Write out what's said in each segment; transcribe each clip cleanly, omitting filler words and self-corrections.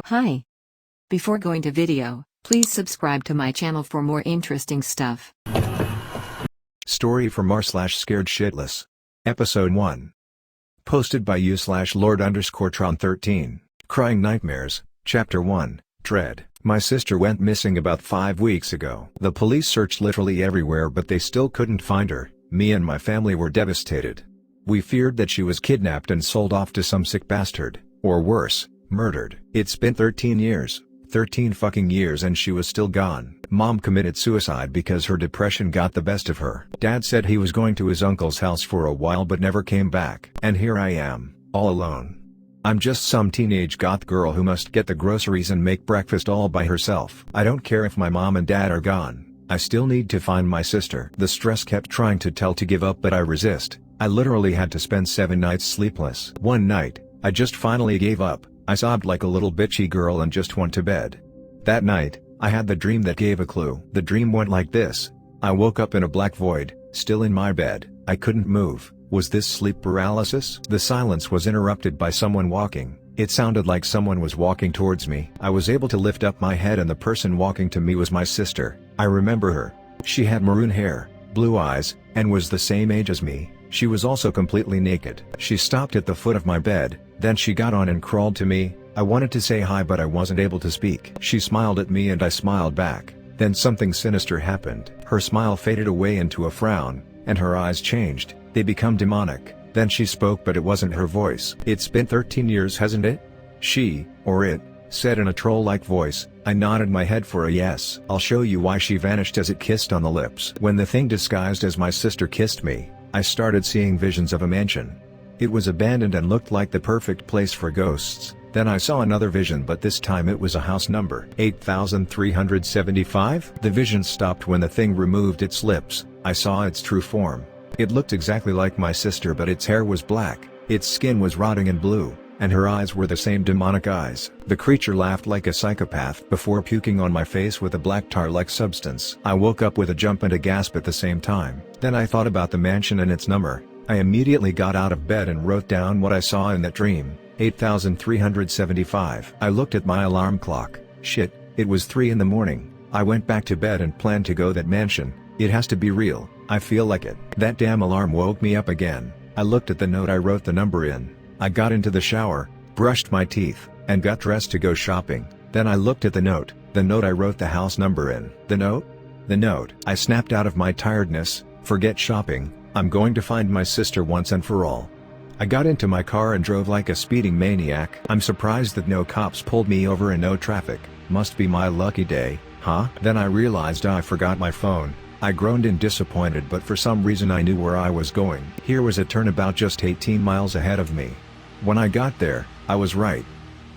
Hi. Before going to video, please subscribe to my channel for more interesting stuff. Story from r/scared shitless. Episode 1. Posted by u/lord_tron13. Crying Nightmares, Chapter 1, Dread. My sister went missing about 5 weeks ago. The police searched literally everywhere but they still couldn't find her. Me and my family were devastated. We feared that she was kidnapped and sold off to some sick bastard, or worse, murdered. It's been 13 years. 13 fucking years and she was still gone. Mom committed suicide because her depression got the best of her. Dad said he was going to his uncle's house for a while but never came back. And here I am, all alone. I'm just some teenage goth girl who must get the groceries and make breakfast all by herself. I don't care if my mom and dad are gone. I still need to find my sister. The stress kept trying to tell to give up but I resist. I literally had to spend 7 nights sleepless. One night, I just finally gave up. I sobbed like a little bitchy girl and just went to bed. That night, I had the dream that gave a clue. The dream went like this. I woke up in a black void, still in my bed. I couldn't move. Was this sleep paralysis? The silence was interrupted by someone walking. It sounded like someone was walking towards me. I was able to lift up my head and the person walking to me was my sister. I remember her. She had maroon hair, blue eyes, and was the same age as me. She was also completely naked. She stopped at the foot of my bed, then she got on and crawled to me. I wanted to say hi but I wasn't able to speak. She smiled at me and I smiled back. Then something sinister happened. Her smile faded away into a frown, and her eyes changed. They become demonic. Then she spoke but it wasn't her voice. It's been 13 years, hasn't it? She, or it, said in a troll-like voice. I nodded my head for a yes. I'll show you why. She vanished as it kissed on the lips. When the thing disguised as my sister kissed me, I started seeing visions of a mansion. It was abandoned and looked like the perfect place for ghosts. Then I saw another vision but this time it was a house number 8375. The vision stopped when the thing removed its lips. I saw its true form. It looked exactly like my sister but its hair was black, its skin was rotting and blue, and her eyes were the same demonic eyes. The creature laughed like a psychopath before puking on my face with a black tar-like substance. I woke up with a jump and a gasp at the same time. Then I thought about the mansion and its number. I immediately got out of bed and wrote down what I saw in that dream. 8375. I looked at my alarm clock. Shit, it was 3 in the morning. I went back to bed and planned to go that mansion. It has to be real. I feel like it. That damn alarm woke me up again. I looked at the note I wrote the number in. I got into the shower, brushed my teeth, and got dressed to go shopping. Then I looked at the note I wrote the house number in. The note? The note. I snapped out of my tiredness. Forget shopping. I'm going to find my sister once and for all. I got into my car and drove like a speeding maniac. I'm surprised that no cops pulled me over and no traffic. Must be my lucky day, huh? Then I realized I forgot my phone. I groaned in disappointed but for some reason I knew where I was going. Here was a turnabout just 18 miles ahead of me. When I got there, I was right.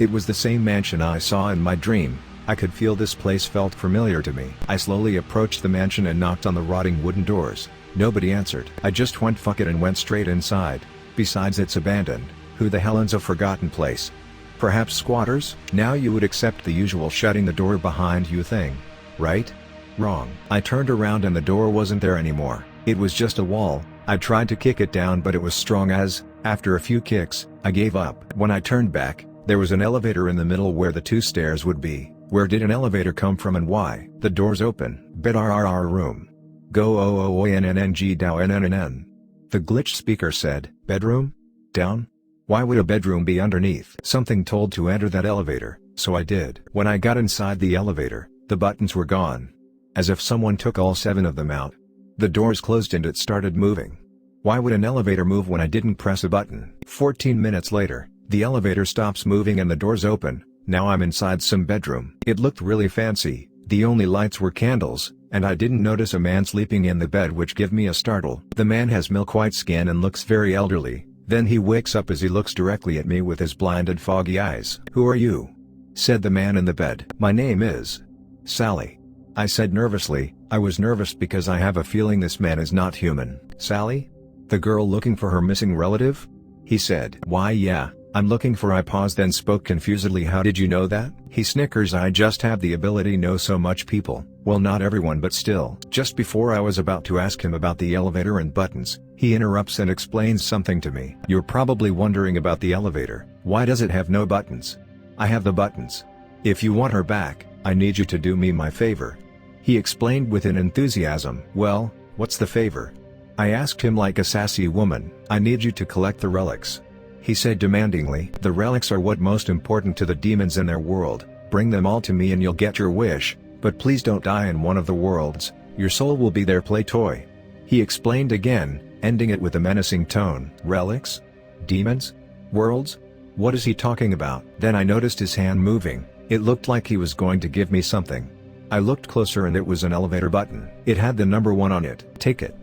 It was the same mansion I saw in my dream. I could feel this place felt familiar to me. I slowly approached the mansion and knocked on the rotting wooden doors. Nobody answered. I just went fuck it and went straight inside. Besides, it's abandoned. Who the hell owns a forgotten place? Perhaps squatters? Now you would accept the usual shutting the door behind you thing, right? Wrong. I turned around and the door wasn't there anymore. It was just a wall. I tried to kick it down but it was strong as, after a few kicks, I gave up. When I turned back, there was an elevator in the middle where the 2 stairs would be. Where did an elevator come from and why? The doors open. Bed room. Go OOONNNG dow NNNN. The glitched speaker said, bedroom? Down? Why would a bedroom be underneath? Something told to enter that elevator, so I did. When I got inside the elevator, the buttons were gone. As if someone took all 7 of them out. The doors closed and it started moving. Why would an elevator move when I didn't press a button? 14 minutes later, the elevator stops moving and the doors open. Now I'm inside some bedroom. It looked really fancy. The only lights were candles, and I didn't notice a man sleeping in the bed which gave me a startle. The man has milk-white skin and looks very elderly. Then he wakes up as he looks directly at me with his blinded foggy eyes. Who are you? Said the man in the bed. My name is Sally. I said nervously. I was nervous because I have a feeling this man is not human. Sally? The girl looking for her missing relative? He said. Why yeah, I'm looking for. I paused then spoke confusedly. How did you know that? He snickers. I just have the ability to know so much people. Well, not everyone but still. Just before I was about to ask him about the elevator and buttons, he interrupts and explains something to me. You're probably wondering about the elevator. Why does it have no buttons? I have the buttons. If you want her back, I need you to do me my favor. He explained with an enthusiasm. Well, what's the favor? I asked him like a sassy woman. I need you to collect the relics. He said demandingly. The relics are what most important to the demons in their world. Bring them all to me and you'll get your wish, but please don't die in one of the worlds, your soul will be their play toy. He explained again, ending it with a menacing tone. Relics? Demons? Worlds? What is he talking about? Then I noticed his hand moving. It looked like he was going to give me something. I looked closer and it was an elevator button. It had the number 1 on it. Take it.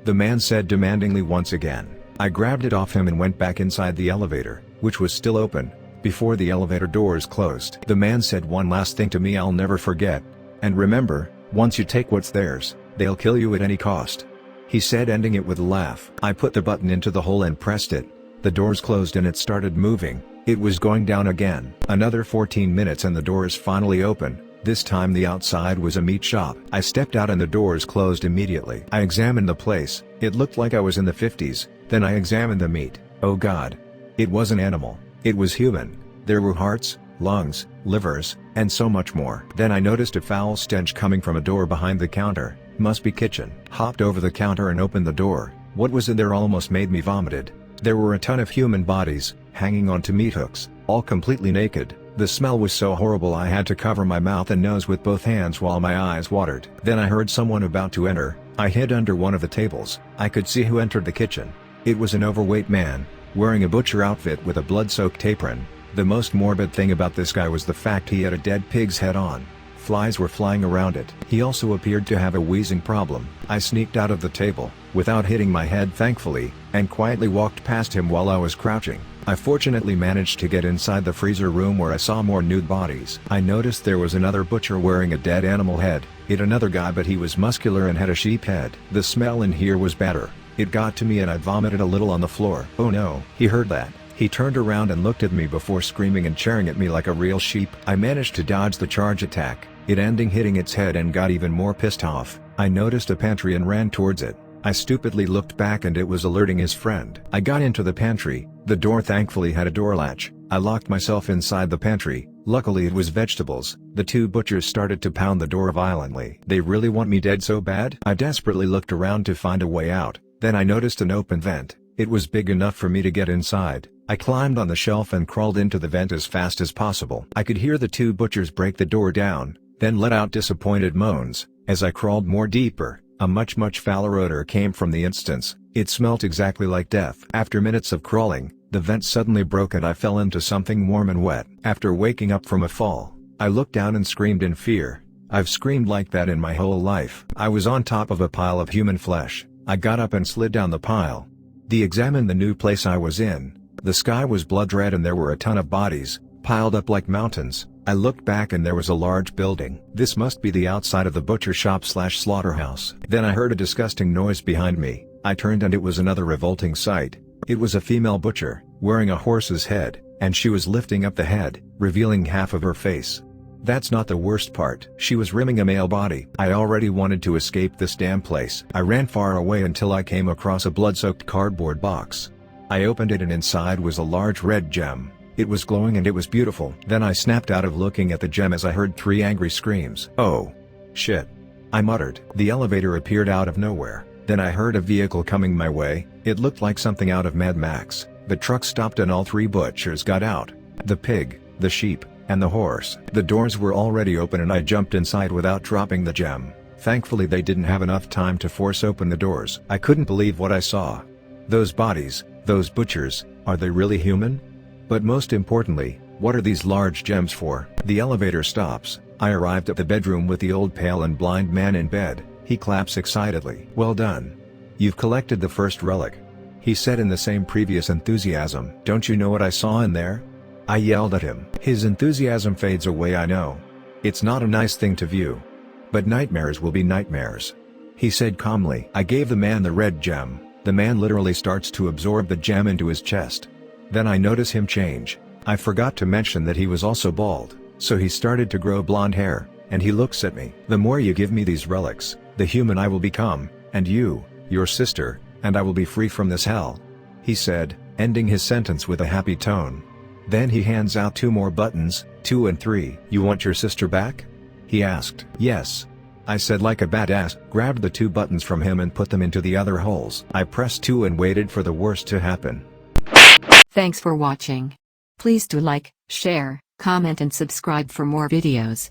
The man said demandingly once again. I grabbed it off him and went back inside the elevator, which was still open, before the elevator doors closed. The man said one last thing to me I'll never forget. And remember, once you take what's theirs, they'll kill you at any cost. He said, ending it with a laugh. I put the button into the hole and pressed it. The doors closed and it started moving. It was going down again. Another 14 minutes and the doors finally open. This time the outside was a meat shop. I stepped out and the doors closed immediately. I examined the place. It looked like I was in the 50s. Then I examined the meat. Oh God. It was an animal. It was human. There were hearts, lungs, livers, and so much more. Then I noticed a foul stench coming from a door behind the counter. Must be kitchen. Hopped over the counter and opened the door. What was in there almost made me vomited. There were a ton of human bodies, hanging onto meat hooks, all completely naked. The smell was so horrible I had to cover my mouth and nose with both hands while my eyes watered. Then I heard someone about to enter. I hid under one of the tables. I could see who entered the kitchen. It was an overweight man, wearing a butcher outfit with a blood-soaked apron. The most morbid thing about this guy was the fact he had a dead pig's head on. Flies were flying around it. He also appeared to have a wheezing problem. I sneaked out of the table, without hitting my head thankfully, and quietly walked past him while I was crouching. I fortunately managed to get inside the freezer room where I saw more nude bodies. I noticed there was another butcher wearing a dead animal head. Another guy, but he was muscular and had a sheep head. The smell in here was better. It got to me and I vomited a little on the floor. Oh no. He heard that. He turned around and looked at me before screaming and charing at me like a real sheep. I managed to dodge the charge attack, it ending hitting its head, and got even more pissed off. I noticed a pantry and ran towards it. I stupidly looked back and it was alerting his friend. I got into the pantry. The door thankfully had a door latch. I locked myself inside the pantry. Luckily it was vegetables. The two butchers started to pound the door violently. They really want me dead so bad? I desperately looked around to find a way out. Then I noticed an open vent. It was big enough for me to get inside. I climbed on the shelf and crawled into the vent as fast as possible. I could hear the two butchers break the door down, then let out disappointed moans. As I crawled more deeper, a much fouler odor came from the instance. It smelt exactly like death. After minutes of crawling, the vent suddenly broke and I fell into something warm and wet. After waking up from a fall, I looked down and screamed in fear. I've screamed like that in my whole life. I was on top of a pile of human flesh. I got up and slid down the pile. Examined the new place I was in. The sky was blood red and there were a ton of bodies, piled up like mountains. I looked back and there was a large building. This must be the outside of the butcher shop / slaughterhouse. Then I heard a disgusting noise behind me. I turned and it was another revolting sight. It was a female butcher, wearing a horse's head, and she was lifting up the head, revealing half of her face. That's not the worst part. She was rimming a male body. I already wanted to escape this damn place. I ran far away until I came across a blood-soaked cardboard box. I opened it and inside was a large red gem. It was glowing and it was beautiful. Then I snapped out of looking at the gem as I heard 3 angry screams. Oh. Shit. I muttered. The elevator appeared out of nowhere. Then I heard a vehicle coming my way. It looked like something out of Mad Max. The truck stopped and all 3 butchers got out. The pig, the sheep, and the horse. The doors were already open and I jumped inside without dropping the gem. Thankfully they didn't have enough time to force open the doors. I couldn't believe what I saw. Those bodies, those butchers, are they really human? But most importantly, what are these large gems for? The elevator stops. I arrived at the bedroom with the old pale and blind man in bed. He claps excitedly. Well done. You've collected the first relic. He said in the same previous enthusiasm. Don't you know what I saw in there? I yelled at him. His enthusiasm fades away. I know. It's not a nice thing to view. But nightmares will be nightmares. He said calmly. I gave the man the red gem. The man literally starts to absorb the gem into his chest. Then I notice him change. I forgot to mention that he was also bald, so he started to grow blonde hair, and he looks at me. The more you give me these relics, the human I will become, and you, your sister, and I will be free from this hell. He said, ending his sentence with a happy tone. Then he hands out 2 more buttons, 2 and 3. "You want your sister back?" he asked. "Yes," I said like a badass, grabbed the 2 buttons from him and put them into the other holes. I pressed 2 and waited for the worst to happen. Thanks for watching. Please do like, share, comment and subscribe for more videos.